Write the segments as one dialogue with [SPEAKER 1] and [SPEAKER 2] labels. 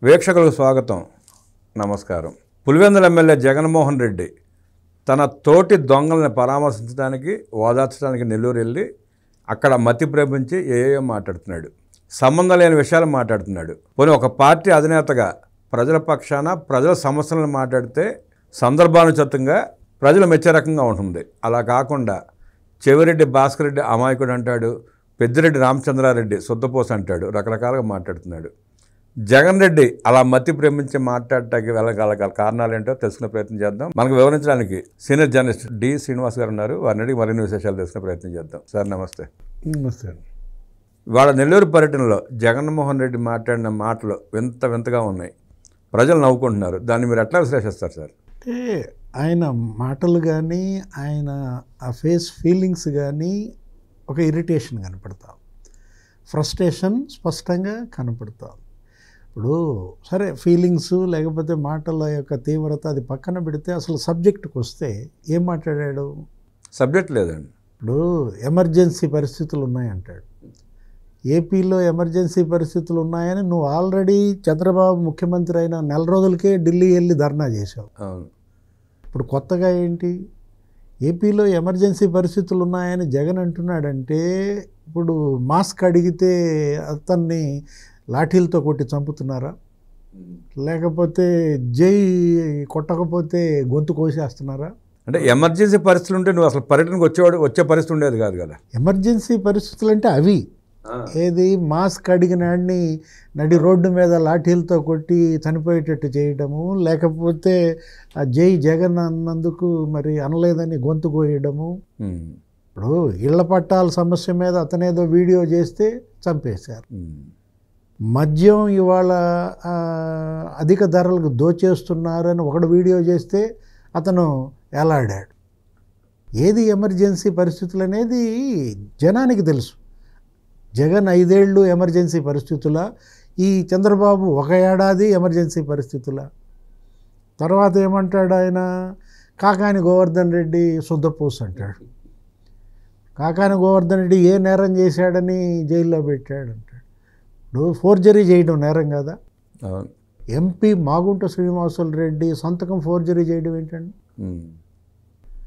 [SPEAKER 1] వీక్షకులకు స్వాగతం, నమస్కారం. పులివెందుల ఎమ్మెల్యే జగన్మోహన్ రెడ్డి తన తోటి దొంగల్ని పరామర్శించడానికి, ఓదార్చడానికి నెల్లూరు వెళ్ళి అక్కడ మతి ప్రేమించి ఏఏ మాట్లాడుతున్నాడు. సంబంధం లేని విషయాలు మాట్లాడుతున్నాడు. పోనీ ఒక పార్టీ అధినేతగా ప్రజల పక్షాన ప్రజల సమస్యలను మాట్లాడితే సందర్భానుచితంగా ప్రజలు మెచ్చే రకంగా ఉంటుంది. అలా కాకుండా చెవిరెడ్డి భాస్కర్ రెడ్డి అమాయకుడు అంటాడు, పెద్దిరెడ్డి రామచంద్రారెడ్డి శుద్ధపోస అంటాడు, రకరకాలుగా మాట్లాడుతున్నాడు. జగన్ రెడ్డి అలా మతి ప్రేమించి మాట్లాడటానికి వెళ్ళగల కారణాలు ఏంటో తెలుసుకునే ప్రయత్నం చేద్దాం. మనకు వివరించడానికి సీనియర్ జర్నలిస్ట్ డి శ్రీనివాస్ గారు ఉన్నారు. వారిని అడిగి మరిన్ని విశేషాలు తెలుసుకునే ప్రయత్నం చేద్దాం. సార్ నమస్తే.
[SPEAKER 2] నమస్తే.
[SPEAKER 1] వాళ్ళ నెల్లూరు పర్యటనలో జగన్మోహన్ రెడ్డి మాట్లాడిన మాటలు వింతగా ఉన్నాయి. ప్రజలు నవ్వుకుంటున్నారు. దాన్ని మీరు ఎట్లా విశ్లేషిస్తారు సార్?
[SPEAKER 2] అంటే ఆయన మాటలు కానీ, ఆయన ఆ ఫేస్ ఫీలింగ్స్ కానీ ఒక ఇరిటేషన్ కనపడతాం, ఫ్రస్ట్రేషన్ స్పష్టంగా కనపడతాం. ఇప్పుడు సరే ఫీలింగ్స్ లేకపోతే మాటల యొక్క తీవ్రత అది పక్కన పెడితే అసలు సబ్జెక్టుకు వస్తే ఏం మాట్లాడాడు?
[SPEAKER 1] సబ్జెక్ట్ లేదండి.
[SPEAKER 2] ఇప్పుడు ఎమర్జెన్సీ పరిస్థితులు ఉన్నాయంటాడు. ఏపీలో ఎమర్జెన్సీ పరిస్థితులు ఉన్నాయని నువ్వు ఆల్రెడీ చంద్రబాబు ముఖ్యమంత్రి అయిన నెల రోజులకే ఢిల్లీ వెళ్ళి ధర్నా చేశావు.
[SPEAKER 1] అవును.
[SPEAKER 2] ఇప్పుడు కొత్తగా ఏంటి? ఏపీలో ఎమర్జెన్సీ పరిస్థితులు ఉన్నాయని జగన్ అంటున్నాడంటే ఇప్పుడు మాస్క్ అడిగితే అతన్ని లాఠీలతో కొట్టి చంపుతున్నారా? లేకపోతే జై కొట్టకపోతే గొంతు కోసేస్తున్నారా?
[SPEAKER 1] అంటే ఎమర్జెన్సీ పరిస్థితులు ఉంటే నువ్వు అసలు పర్యటనకు వచ్చే పరిస్థితి ఉండేది కాదు కదా.
[SPEAKER 2] ఎమర్జెన్సీ పరిస్థితులు అంటే అవి ఏది మాస్క్ అడిగినాడిని నడి రోడ్డు మీద లాఠీలతో కొట్టి చనిపోయేటట్టు చేయడము, లేకపోతే ఆ జై జగన్ అన్నందుకు మరి అనలేదని గొంతు కోయడము. ఇప్పుడు ఇళ్ల పట్టాల సమస్య మీద అతనేదో వీడియో చేస్తే చంపేశారు. మద్యం ఇవాళ అధిక ధరలకు దోచేస్తున్నారని ఒకడు వీడియో చేస్తే అతను ఎలాడాడు. ఏది ఎమర్జెన్సీ పరిస్థితులు అనేది జనానికి తెలుసు. జగన్ 5 ఏళ్ళు ఎమర్జెన్సీ పరిస్థితుల, ఈ చంద్రబాబు 1 ఏడాది ఎమర్జెన్సీ పరిస్థితుల. తర్వాత ఏమంటాడు ఆయన? కాకాని గోవర్ధన్ రెడ్డి శుద్ధపూస అంటాడు. కాకాని గోవర్ధన్ రెడ్డి ఏ నేరం చేశాడని జైల్లో పెట్టాడు అంటాడు. ఇప్పుడు ఫోర్జరీ చేయడం నేరం కదా? ఎంపీ మాగుంట శ్రీనివాసులు రెడ్డి సంతకం ఫోర్జరీ చేయడం ఏంటండి?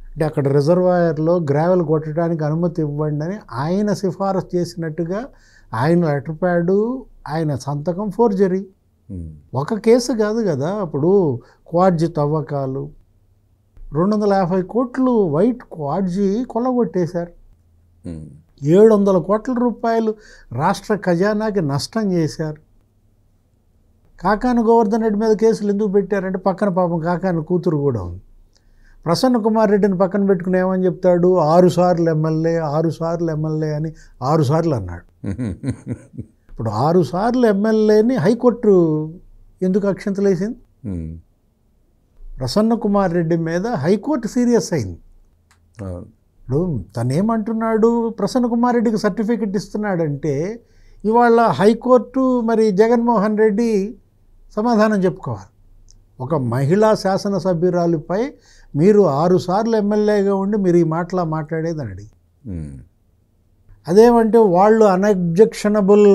[SPEAKER 2] అంటే అక్కడ రిజర్వాయర్లో గ్రావెల్ కొట్టడానికి అనుమతి ఇవ్వండి అని ఆయన సిఫారసు చేసినట్టుగా ఆయన లెటర్ ప్యాడు, ఆయన సంతకం ఫోర్జరీ. ఒక కేసు కాదు కదా. ఇప్పుడు క్వాడ్జీ తవ్వకాలు 250 కోట్లు వైట్ క్వాడ్జీ కొల్లగొట్టేశారు. 700 కోట్ల రూపాయలు రాష్ట్ర ఖజానాకి నష్టం చేశారు. కాకాని గోవర్ధన్ రెడ్డి మీద కేసులు ఎందుకు పెట్టారంటే పక్కన పాపం కాకాని కూతురు కూడా ఉంది. ప్రసన్న కుమార్ రెడ్డిని పక్కన పెట్టుకుని ఏమని చెప్తాడు? 6 సార్లు ఎమ్మెల్యే, 6 సార్లు ఎమ్మెల్యే అని 6 సార్లు అన్నాడు. ఇప్పుడు 6 సార్లు ఎమ్మెల్యేని హైకోర్టు ఎందుకు అక్షంతలేసింది? ప్రసన్న కుమార్ రెడ్డి మీద హైకోర్టు సీరియస్ అయింది. ఇప్పుడు తనేమంటున్నాడు? ప్రసన్న కుమార్ రెడ్డికి సర్టిఫికెట్ ఇస్తున్నాడంటే ఇవాళ హైకోర్టు మరి జగన్మోహన్ రెడ్డి సమాధానం చెప్పుకోవాలి. ఒక మహిళా శాసనసభ్యురాలిపై మీరు 6 సార్లు ఎమ్మెల్యేగా ఉండి మీరు ఈ మాటలా మాట్లాడేదని అడిగి, అదేమంటే వాళ్ళు అనబ్జెక్షనబుల్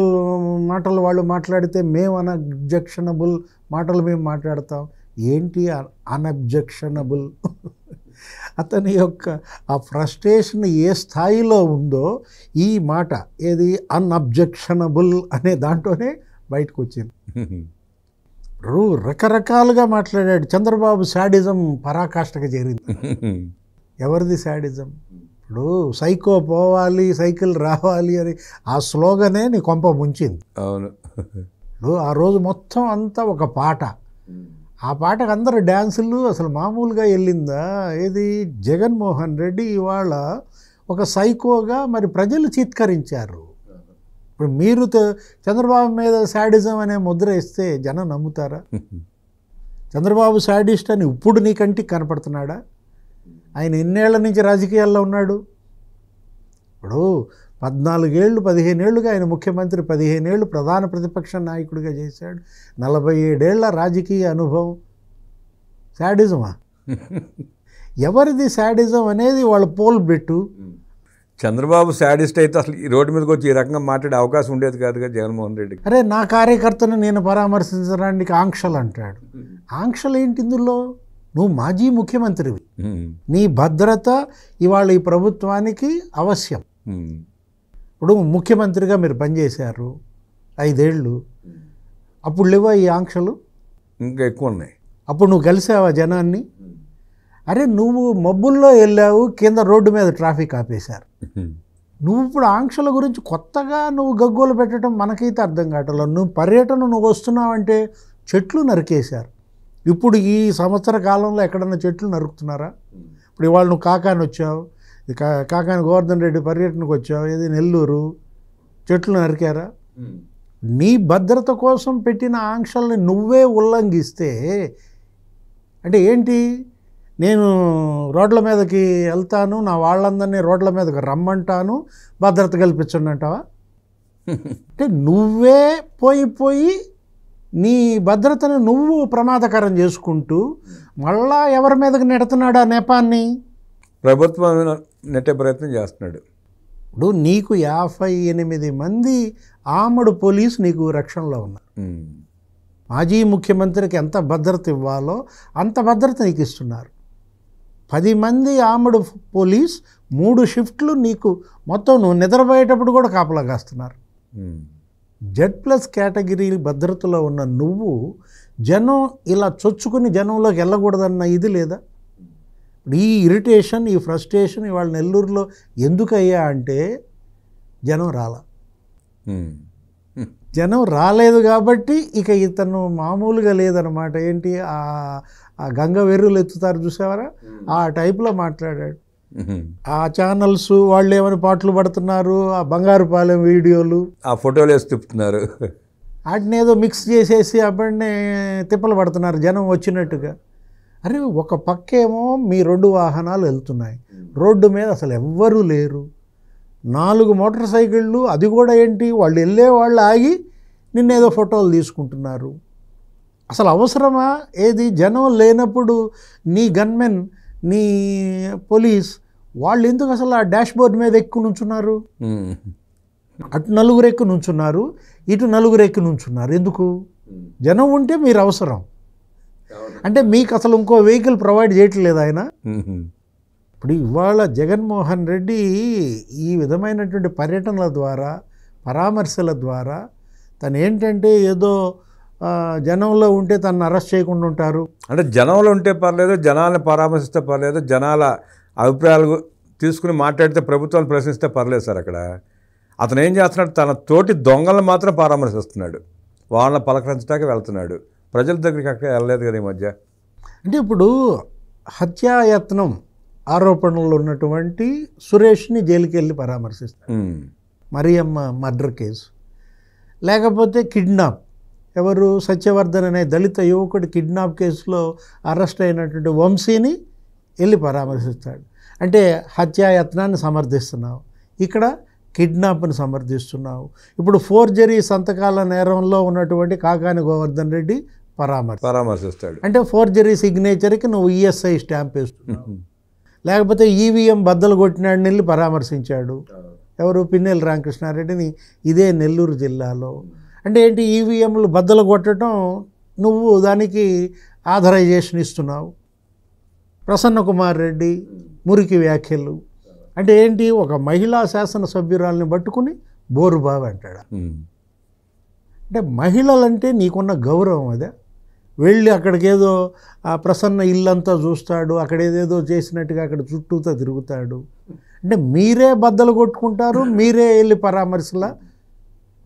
[SPEAKER 2] మాటలు వాళ్ళు మాట్లాడితే మేము అనబ్జెక్షనబుల్ మాటలు మేము మాట్లాడతాం. ఏంటి అనబ్జెక్షనబుల్? అతని యొక్క ఆ ఫ్రస్ట్రేషన్ ఏ స్థాయిలో ఉందో ఈ మాట ఏది అన్అబ్జెక్షనబుల్ అనే దాంట్లోనే బయటకు వచ్చింది. రకరకాలుగా మాట్లాడాడు. చంద్రబాబు శాడిజం పరాకాష్ఠగా చేరింది. ఎవరిది శాడిజం? ఇప్పుడు సైకో పోవాలి, సైకిల్ రావాలి అని ఆ స్లోగనే నీ కొంప ముంచింది.
[SPEAKER 1] అవును.
[SPEAKER 2] ఇప్పుడు ఆ రోజు మొత్తం అంతా ఒక పాట. ఆ పాటకు అందరు డ్యాన్సులు అసలు మామూలుగా వెళ్ళిందా? ఏది జగన్మోహన్ రెడ్డి ఇవాళ ఒక సైకోగా మరి ప్రజలు చీత్కరించారు. ఇప్పుడు మీరు చంద్రబాబు మీద శాడిజం అనే ముద్ర ఇస్తే జనం నమ్ముతారా? చంద్రబాబు శాడిస్ట్ అని ఇప్పుడు నీ కంటికి కనపడుతున్నాడా? ఆయన ఎన్నేళ్ల నుంచి రాజకీయాల్లో ఉన్నాడు? ఇప్పుడు 14 ఏళ్ళు 15 ఏళ్ళుగా ఆయన ముఖ్యమంత్రి, 15 ఏళ్ళు ప్రధాన ప్రతిపక్ష నాయకుడిగా చేశాడు. 47 ఏళ్ల రాజకీయ అనుభవం. శాడిజమా? ఎవరిది శాడిజం అనేది వాళ్ళు పోల్ పెట్టు.
[SPEAKER 1] చంద్రబాబు శాడిస్ట్ అయితే అసలు ఈ రోడ్డు మీదకి వచ్చి ఈ రకంగా మాట్లాడే అవకాశం ఉండేది కాదుగా జగన్మోహన్ రెడ్డికి.
[SPEAKER 2] అరే నా కార్యకర్తను నేను పరామర్శించడానికి ఆంక్షలు అంటాడు. ఆంక్షలు ఏంటి ఇందులో? నువ్వు మాజీ ముఖ్యమంత్రివి, నీ భద్రత ఇవాళ ఈ ప్రభుత్వానికి అవశ్యం. ఇప్పుడు ముఖ్యమంత్రిగా మీరు పనిచేశారు 5 ఏళ్ళు, అప్పుడు లేవా ఈ ఆంక్షలు?
[SPEAKER 1] ఇంకా ఎక్కువ ఉన్నాయి.
[SPEAKER 2] అప్పుడు నువ్వు కలిసావా జనాన్ని? అరే నువ్వు మబ్బుల్లో వెళ్ళావు, కింద రోడ్డు మీద ట్రాఫిక్ ఆపేశారు. నువ్వు ఇప్పుడు ఆంక్షల గురించి కొత్తగా నువ్వు గగ్గోలు పెట్టడం మనకైతే అర్థం కావట్లేదు. నువ్వు పర్యటన నువ్వు వస్తున్నావంటే చెట్లు నరికేశారు. ఇప్పుడు ఈ సంవత్సర కాలంలో ఎక్కడన్నా చెట్లు నరుకుతున్నారా? ఇప్పుడు ఇవాళ నువ్వు కాకాని వచ్చావు, కాకాని గోవర్ధన్ రెడ్డి పర్యటనకు వచ్చావు, ఏది నెల్లూరు, చెట్లు నరికారా? నీ భద్రత కోసం పెట్టిన ఆంక్షల్ని నువ్వే ఉల్లంఘిస్తే అంటే ఏంటి? నేను రోడ్ల మీదకి వెళ్తాను, నా వాళ్ళందరినీ రోడ్ల మీదకి రమ్మంటాను, భద్రత కల్పించండి అంటావా? అంటే నువ్వే పోయి నీ భద్రతను నువ్వు ప్రమాదకరం చేసుకుంటూ మళ్ళా ఎవరి మీదకి నెడుతున్నాడు ఆ నెపాన్ని?
[SPEAKER 1] ప్రభుత్వం నెట్టే ప్రయత్నం చేస్తున్నాడు.
[SPEAKER 2] ఇప్పుడు నీకు 58 మంది ఆమడు పోలీసు నీకు రక్షణలో ఉన్నారు. మాజీ ముఖ్యమంత్రికి ఎంత భద్రత ఇవ్వాలో అంత భద్రత నీకు ఇస్తున్నారు. 10 మంది ఆమడు పోలీస్ 3 షిఫ్ట్లు నీకు మొత్తం నువ్వు నిద్రపోయేటప్పుడు కూడా కాపలా కాస్తున్నారు. Z+ కేటగిరీ భద్రతలో ఉన్న నువ్వు జనం ఇలా చొచ్చుకుని జనంలోకి వెళ్ళకూడదన్న ఇది లేదా? ఈ ఇరిటేషన్, ఈ ఫ్రస్ట్రేషన్ ఇవాళ నెల్లూరులో ఎందుకయ్యా అంటే జనం రాలేదు కాబట్టి ఇక ఇతను మామూలుగా లేదనమాట. ఏంటి ఆ గంగ వెర్రులు ఎత్తుతారు చూసావరా, ఆ టైప్లో మాట్లాడాడు. ఆ ఛానల్స్ వాళ్ళు ఏమైనా పాటలు పడుతున్నారు, ఆ బంగారుపాలెం వీడియోలు,
[SPEAKER 1] ఆ ఫోటోలు వేసి తిప్పుతున్నారు,
[SPEAKER 2] వాటిని ఏదో మిక్స్ చేసేసి అప్పటినే తిప్పలు పడుతున్నారు జనం వచ్చినట్టుగా. అరే ఒక పక్కేమో మీ 2 వాహనాలు వెళ్తున్నాయి, రోడ్డు మీద అసలు ఎవ్వరూ లేరు, 4 మోటార్ సైకిళ్ళు, అది కూడా ఏంటి వాళ్ళు వెళ్ళే వాళ్ళు ఆగి నిన్నేదో ఫోటోలు తీసుకుంటున్నారు. అసలు అవసరమా? ఏది జనం లేనప్పుడు నీ గన్మెన్, నీ పోలీస్ వాళ్ళు ఎందుకు అసలు ఆ డాష్ బోర్డ్ మీద ఎక్కువ నుంచున్నారు? అటు 4 ఎక్కువ నుంచున్నారు, ఇటు 4 ఎక్కువ నుంచున్నారు. ఎందుకు? జనం ఉంటే మీరు అవసరం. అంటే మీకు అసలు ఇంకో వెహికల్ ప్రొవైడ్ చేయట్లేదు ఆయన. ఇప్పుడు ఇవాళ జగన్మోహన్ రెడ్డి ఈ విధమైనటువంటి పర్యటనల ద్వారా, పరామర్శల ద్వారా తను ఏంటంటే ఏదో జనంలో ఉంటే తను అరెస్ట్ చేయకుండా ఉంటారు.
[SPEAKER 1] అంటే జనంలో ఉంటే పర్లేదు, జనాలను పరామర్శిస్తే పర్లేదు, జనాల అభిప్రాయాలు తీసుకుని మాట్లాడితే ప్రభుత్వాలు ప్రశ్నిస్తే పర్లేదు సార్. అక్కడ అతను ఏం చేస్తున్నాడు? తన తోటి దొంగలను మాత్రం పరామర్శిస్తున్నాడు, వాళ్ళని పలకరించడానికి వెళ్తున్నాడు. ప్రజల దగ్గరికి అక్కడ వెళ్ళలేదు కదా ఈ మధ్య.
[SPEAKER 2] అంటే ఇప్పుడు హత్యాయత్నం ఆరోపణలు ఉన్నటువంటి సురేష్ని జైలుకి వెళ్ళి పరామర్శిస్తారు, మరియమ్మ మర్డర్ కేసు. లేకపోతే కిడ్నాప్, ఎవరు సత్యవర్ధన్ అనే దళిత యువకుడు కిడ్నాప్ కేసులో అరెస్ట్ అయినటువంటి వంశీని వెళ్ళి పరామర్శిస్తాడు. అంటే హత్యాయత్నాన్ని సమర్థిస్తున్నావు, ఇక్కడ కిడ్నాప్ని సమర్థిస్తున్నావు. ఇప్పుడు ఫోర్జరీ సంతకాల నేరంలో ఉన్నటువంటి కాకాని గోవర్ధన్ రెడ్డి
[SPEAKER 1] పరామర్శిస్తాడు.
[SPEAKER 2] అంటే ఫోర్జరీ సిగ్నేచర్కి నువ్వు ESI స్టాంప్ వేస్తున్నావు. లేకపోతే ఈవీఎం బద్దలు కొట్టినాడిని వెళ్ళి పరామర్శించాడు ఎవరు? పిన్నెల్లి రామకృష్ణారెడ్డిని, ఇదే నెల్లూరు జిల్లాలో. అంటే ఏంటి? ఈవీఎంలు బద్దలు కొట్టడం, నువ్వు దానికి ఆథరైజేషన్ ఇస్తున్నావు. ప్రసన్న కుమార్ రెడ్డి మురికి వ్యాఖ్యలు. అంటే ఏంటి? ఒక మహిళా శాసనసభ్యురాలని పట్టుకుని బోరుబావి అంటాడు. అంటే మహిళలంటే నీకున్న గౌరవం అదే? వెళ్ళి అక్కడికేదో ఆ ప్రసన్న ఇల్లంతా చూస్తాడు, అక్కడ ఏదేదో చేసినట్టుగా అక్కడ చుట్టూతో తిరుగుతాడు. అంటే మీరే బద్దలు కొట్టుకుంటారు, మీరే వెళ్ళి పరామర్శలా,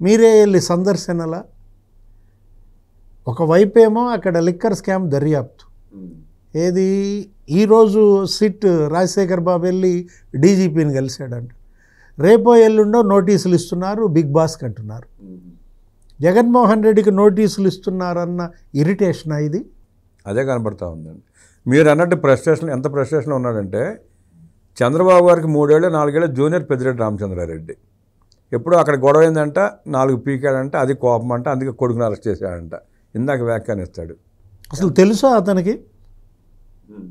[SPEAKER 2] మీరే వెళ్ళి సందర్శనలా. ఒకవైపేమో అక్కడ లిక్కర్ స్కామ్ దర్యాప్తు. ఏది? ఈరోజు సిట్ రాజశేఖర్ బాబు వెళ్ళి డీజీపీని కలిశాడంట. రేపో ఎల్లుండో నోటీసులు ఇస్తున్నారు, బిగ్ బాస్కి అంటున్నారు. జగన్మోహన్ రెడ్డికి నోటీసులు ఇస్తున్నారన్న ఇరిటేషన్ ఇది
[SPEAKER 1] అదే కనబడతా ఉందండి. మీరు అన్నట్టు ఫ్రస్ట్రేషన్, ఎంత ఫ్రస్ట్రేషన్లో ఉన్నాడంటే చంద్రబాబు గారికి 3 ఏళ్ళు 4 ఏళ్ళు జూనియర్ పెద్దిరెడ్డి రామచంద్రారెడ్డి ఎప్పుడో అక్కడ గొడవ అయిందంట, 4 పీకాడంట, అది కోపం అంట, అందుకే కొడుకుని అరెస్ట్ చేశాడంట. ఇందాక వ్యాఖ్యానిస్తాడు.
[SPEAKER 2] అసలు తెలుసా అతనికి?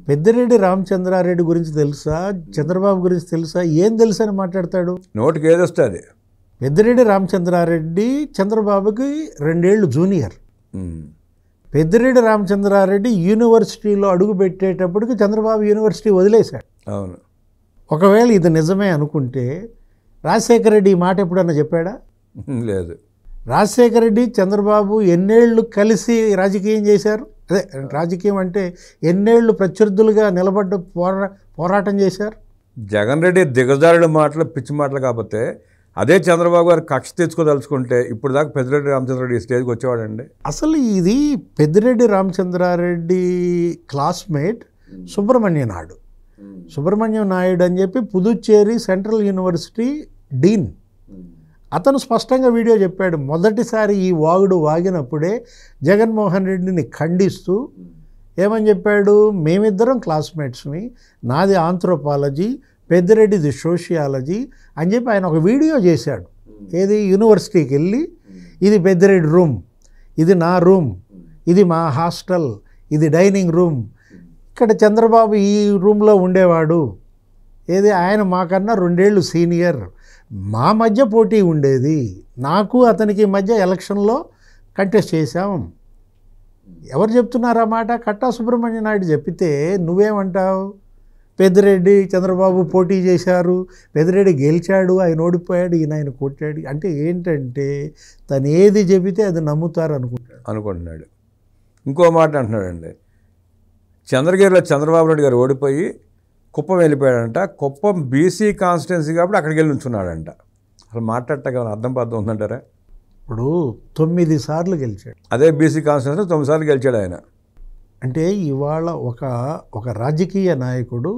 [SPEAKER 2] పెద్దిరెడ్డి రామచంద్రారెడ్డి గురించి తెలుసా, చంద్రబాబు గురించి తెలుసా, ఏం తెలుసా అని మాట్లాడతాడు.
[SPEAKER 1] నోటికి ఏది వస్తుంది.
[SPEAKER 2] పెద్దిరెడ్డి రామచంద్రారెడ్డి చంద్రబాబుకి 2 ఏళ్ళు జూనియర్. పెద్దిరెడ్డి రామచంద్రారెడ్డి యూనివర్సిటీలో అడుగు పెట్టేటప్పటికి చంద్రబాబు యూనివర్సిటీ వదిలేశాడు.
[SPEAKER 1] అవును.
[SPEAKER 2] ఒకవేళ ఇది నిజమే అనుకుంటే రాజశేఖర రెడ్డి ఈ మాట ఎప్పుడన్నా చెప్పాడా?
[SPEAKER 1] లేదు.
[SPEAKER 2] రాజశేఖర రెడ్డి చంద్రబాబు ఎన్నేళ్ళు కలిసి రాజకీయం చేశారు, అదే రాజకీయం అంటే ఎన్నేళ్ళు ప్రత్యర్థులుగా నిలబడ్డ పోరాటం చేశారు.
[SPEAKER 1] జగన్ రెడ్డి దిగజారుడు మాటలు పిచ్చి మాటలు కాకపోతే అదే చంద్రబాబు గారు కక్ష తెచ్చుకోదలుచుకుంటే ఇప్పుడు దాకా పెద్దిరెడ్డి రామచంద్రారెడ్డి ఈ స్టేజ్కి వచ్చేవాడండి.
[SPEAKER 2] అసలు ఇది పెద్దిరెడ్డి రామచంద్రారెడ్డి క్లాస్మేట్ సుబ్రహ్మణ్య నాయుడు. సుబ్రహ్మణ్యం నాయుడు అని చెప్పి పుదుచ్చేరి సెంట్రల్ యూనివర్సిటీ డీన్. అతను స్పష్టంగా వీడియో చెప్పాడు. మొదటిసారి ఈ వాగుడు వాగినప్పుడే జగన్మోహన్ రెడ్డిని ఖండిస్తూ ఏమని చెప్పాడు, మేమిద్దరం క్లాస్మేట్స్ని, నాది ఆంథ్రోపాలజీ, పెద్దిరెడ్డిది సోషియాలజీ అని చెప్పి ఆయన ఒక వీడియో చేశాడు. ఏది, యూనివర్సిటీకి వెళ్ళి ఇది పెద్దిరెడ్డి రూమ్, ఇది నా రూమ్, ఇది మా హాస్టల్, ఇది డైనింగ్ రూమ్, ఇక్కడ చంద్రబాబు ఈ రూమ్లో ఉండేవాడు, ఏది ఆయన మాకన్నా 2 ఏళ్ళు సీనియర్, మా మధ్య పోటీ ఉండేది, నాకు అతనికి మధ్య ఎలక్షన్లో కంటెస్ట్ చేశాం. ఎవరు చెప్తున్నారా మాట? కట్టా సుబ్రహ్మణ్య నాయుడు చెప్పితే నువ్వేమంటావు? పెద్దిరెడ్డి చంద్రబాబు పోటీ చేశారు, పెద్దిరెడ్డి గెలిచాడు, ఆయన ఓడిపోయాడు, ఈయన ఆయన కొట్టాడు అంటే ఏంటంటే తను ఏది చెబితే అది నమ్ముతారు
[SPEAKER 1] అనుకుంటున్నాడు. ఇంకో మాట అంటున్నాడండి, చంద్రగిరిలో చంద్రబాబు నాయుడు గారు ఓడిపోయి కుప్పం వెళ్ళిపోయాడంట. కుప్పం బీసీ కాన్స్టిట్యున్సీ కాబట్టి అక్కడికి వెళ్ళి ఉంచున్నాడంట. అసలు మాట్లాడటానికి ఏమైనా అర్థం పద్ధం ఉందంటారా?
[SPEAKER 2] ఇప్పుడు 9 సార్లు గెలిచాడు.
[SPEAKER 1] అదే బీసీ కాన్స్టిట్యున్సీ 9 సార్లు గెలిచాడు ఆయన.
[SPEAKER 2] అంటే ఇవాళ ఒక రాజకీయ నాయకుడు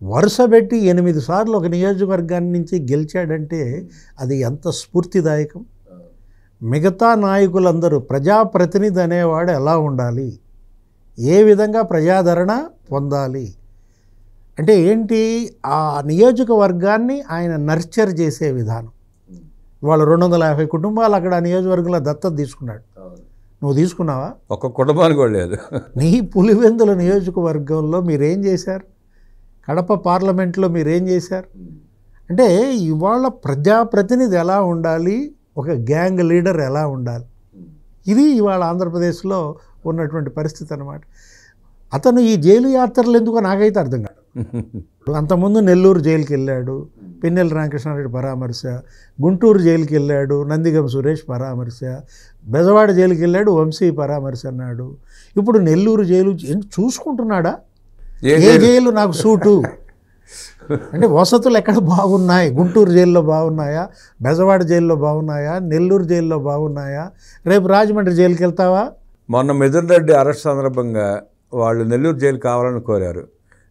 [SPEAKER 2] వరుస పెట్టి 8 సార్లు ఒక నియోజకవర్గాన్ని నుంచి గెలిచాడంటే అది ఎంత స్ఫూర్తిదాయకం. మిగతా నాయకులందరూ ప్రజాప్రతినిధి అనేవాడు ఎలా ఉండాలి, ఏ విధంగా ప్రజాదరణ పొందాలి అంటే ఏంటి, ఆ నియోజకవర్గాన్ని ఆయన నర్చర్ చేసే విధానం. ఇవాళ 250 కుటుంబాలు అక్కడ ఆ నియోజకవర్గంలో దత్తత తీసుకున్నాడు. నువ్వు తీసుకున్నావా?
[SPEAKER 1] ఒక్క కుటుంబానికి కూడా లేదు.
[SPEAKER 2] నీ పులివెందుల నియోజకవర్గంలో మీరేం చేశారు? కడప పార్లమెంట్లో మీరేం చేశారు? అంటే ఇవాళ ప్రజాప్రతినిధి ఎలా ఉండాలి, ఒక గ్యాంగ్ లీడర్ ఎలా ఉండాలి, ఇది ఇవాళ ఆంధ్రప్రదేశ్లో ఉన్నటువంటి పరిస్థితి అన్నమాట. అతను ఈ జైలు యాత్రలు ఎందుకో నాకైతే అర్థం కాదు. అంతకుముందు నెల్లూరు జైలుకి వెళ్ళాడు, పిన్నెల్లి రామకృష్ణారెడ్డి పరామర్శ, గుంటూరు జైలుకి వెళ్ళాడు, నందిగం సురేష్ పరామర్శ, బెజవాడ జైలుకి వెళ్ళాడు, వంశీ పరామర్శ అన్నాడు. ఇప్పుడు నెల్లూరు జైలు చూసుకుంటున్నాడా? ఏ జైలు నాకు సూటు అంటే వసతులు ఎక్కడ బాగున్నాయి? గుంటూరు జైల్లో బాగున్నాయా, బెజవాడ జైల్లో బాగున్నాయా, నెల్లూరు జైల్లో బాగున్నాయా? రేపు రాజమండ్రి జైలుకి వెళ్తావా?
[SPEAKER 1] మొన్న మిథున్ రెడ్డి అరెస్ట్ సందర్భంగా వాళ్ళు నెల్లూరు జైలు కావాలని కోరారు.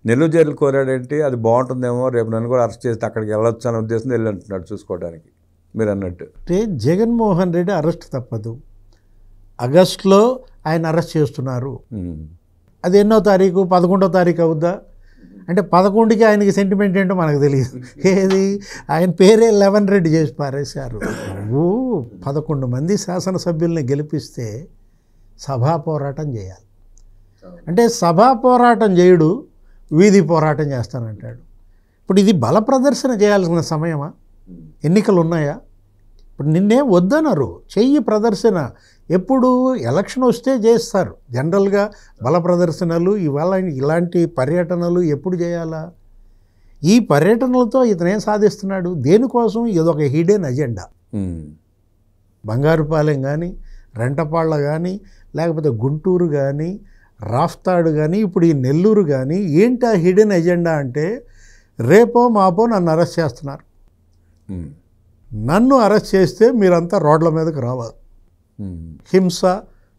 [SPEAKER 1] నెల్లూరు జైలు కోరాడేంటి, అది బాగుంటుందేమో, రేపు నన్ను కూడా అరెస్ట్ చేస్తే అక్కడికి వెళ్ళొచ్చు అనే ఉద్దేశం వెళ్ళి అంటున్నాడు చూసుకోవడానికి. మీరు అన్నట్టు
[SPEAKER 2] అంటే జగన్మోహన్ రెడ్డి అరెస్ట్ తప్పదు. ఆగస్టులో ఆయన అరెస్ట్ చేస్తున్నారు. అది ఎన్నో తారీఖు? 11వ తారీఖు అవుద్దా? అంటే 11కి ఆయనకి సెంటిమెంట్ ఏంటో మనకు తెలియదు. ఏది, ఆయన పేరే 11 రెడ్డి చేసి పారేశారు. నువ్వు 11 మంది శాసనసభ్యుల్ని గెలిపిస్తే సభా పోరాటం చేయాలి. అంటే సభా పోరాటం చేయుడు, వీధి పోరాటం చేస్తానంటాడు. ఇప్పుడు ఇది బల ప్రదర్శన చేయాల్సిన సమయమా? ఎన్నికలు ఉన్నాయా? ఇప్పుడు నిన్నేం వద్దనరు, చెయ్యి ప్రదర్శన. ఎప్పుడు ఎలక్షన్ వస్తే చేస్తారు జనరల్గా బల ప్రదర్శనలు. ఇవాళ ఇలాంటి పర్యటనలు ఎప్పుడు చేయాలా? ఈ పర్యటనలతో ఇతనేం సాధిస్తున్నాడు? దేనికోసం? ఇదొక హిడెన్ అజెండా. బంగారుపాలెం కానీ, రెంటపాళ్ళ కానీ, లేకపోతే గుంటూరు కానీ, రాఫ్తాడు కానీ, ఇప్పుడు ఈ నెల్లూరు కానీ, ఏంటి ఆ హిడెన్ ఎజెండా అంటే రేపో మాపో నన్ను అరెస్ట్ చేస్తున్నారు, నన్ను అరెస్ట్ చేస్తే మీరంతా రోడ్ల మీదకి రావాలి, హింస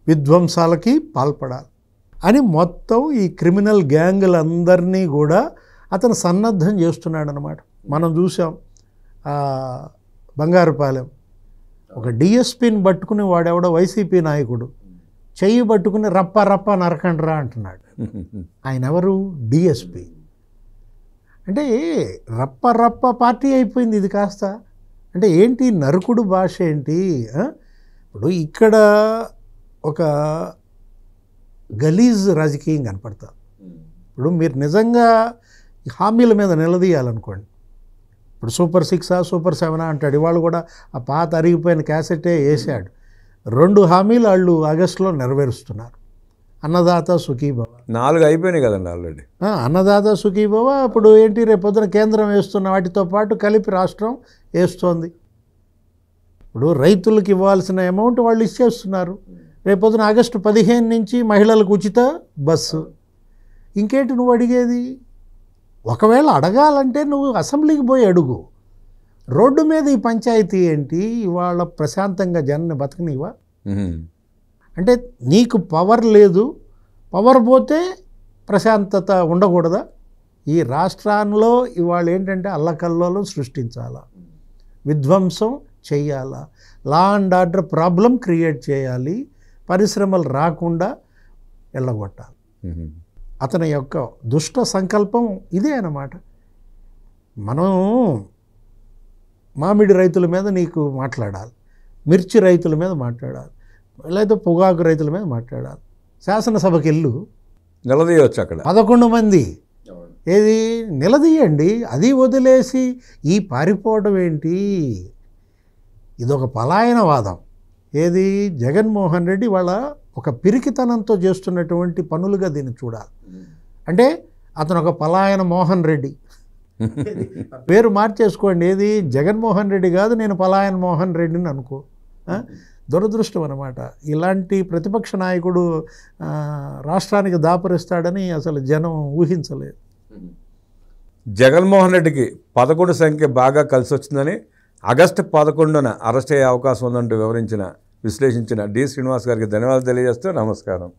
[SPEAKER 2] విధ్వంసాలకి పాల్పడాలి అని మొత్తం ఈ క్రిమినల్ గ్యాంగులందరినీ కూడా అతను సన్నద్ధం చేస్తున్నాడు అన్నమాట. మనం చూసాం బంగారుపాలెం ఒక డిఎస్పీని పట్టుకుని వాడెవడో వైసీపీ నాయకుడు చెయ్యి పట్టుకుని రప్ప రప్ప నరకండ్రా అంటున్నాడు. ఆయన ఎవరు? డిఎస్పీ. అంటే రప్ప రప్ప పార్టీ అయిపోయింది ఇది కాస్త. అంటే ఏంటి నరుకుడు భాష ఏంటి? ఇప్పుడు ఇక్కడ ఒక గలీజ్ రాజకీయం కనపడతా. ఇప్పుడు మీరు నిజంగా ఈ హామీల మీద నిలదీయాలనుకోండి, ఇప్పుడు సూపర్ 6 సూపర్ 7 అంటాడు, ఇవాళ కూడా ఆ పాత అరిగిపోయిన క్యాసెటే వేసాడు. 2 హామీలు వాళ్ళు ఆగస్టులో నెరవేరుస్తున్నారు. అన్నదాత సుఖీభవ
[SPEAKER 1] 4 అయిపోయినాయి కదండి ఆల్రెడీ.
[SPEAKER 2] అన్నదాత సుఖీభవ ఇప్పుడు ఏంటి, రేపొద్దున కేంద్రం వేస్తున్న వాటితో పాటు కలిపి రాష్ట్రం వేస్తోంది. ఇప్పుడు రైతులకు ఇవ్వాల్సిన అమౌంట్ వాళ్ళు ఇచ్చేస్తున్నారు. రేపొద్దున ఆగస్టు 15 నుంచి మహిళలకు ఉచిత బస్సు. ఇంకేంటి నువ్వు అడిగేది? ఒకవేళ అడగాలంటే నువ్వు అసెంబ్లీకి పోయి అడుగు. రోడ్డు మీద ఈ పంచాయతీ ఏంటి? ఇవాళ ప్రశాంతంగా జనాన్ని బతకనివా? అంటే నీకు పవర్ లేదు, పవర్ పోతే ప్రశాంతత ఉండకూడదా? ఈ రాష్ట్రాల్లో ఇవాళ ఏంటంటే అల్లకల్లోలం సృష్టించాలా, విధ్వంసం చెయ్యాలా, law and order problem create చేయాలి, పరిశ్రమలు రాకుండా వెళ్ళగొట్టాలి. అతని యొక్క దుష్ట సంకల్పం ఇదే అన్నమాట. మనం మామిడి రైతుల మీద నీకు మాట్లాడాలి, మిర్చి రైతుల మీద మాట్లాడాలి, లేదా పొగాకు రైతుల మీద మాట్లాడాలి. శాసనసభకి వెళ్ళు,
[SPEAKER 1] నిలదీయవచ్చు అక్కడ
[SPEAKER 2] 11 మంది ఏది నిలదీయండి. అది వదిలేసి ఈ పారిపోవడం ఏంటి? ఇదొక పలాయనవాదం. ఏది జగన్మోహన్ రెడ్డి వాళ్ళ ఒక పిరికితనంతో చేస్తున్నటువంటి పనులుగా దీన్ని చూడాలి. అంటే అతను ఒక పలాయన మోహన్ రెడ్డి, పేరు మార్చేసుకోండి. ఏది జగన్మోహన్ రెడ్డి కాదు, నేను పలాయన మోహన్ రెడ్డిని అనుకో. దురదృష్టం అన్నమాట. ఇలాంటి ప్రతిపక్ష నాయకుడు రాష్ట్రానికి దాపరిస్తాడని అసలు జనం ఊహించలేదు.
[SPEAKER 1] జగన్మోహన్ రెడ్డికి 11 సంఖ్య బాగా కలిసి వచ్చిందని, ఆగస్టు 11న అరెస్ట్ అయ్యే అవకాశం ఉందంటూ విశ్లేషించిన డి శ్రీనివాస్ గారికి ధన్యవాదాలు తెలియజేస్తూ నమస్కారం.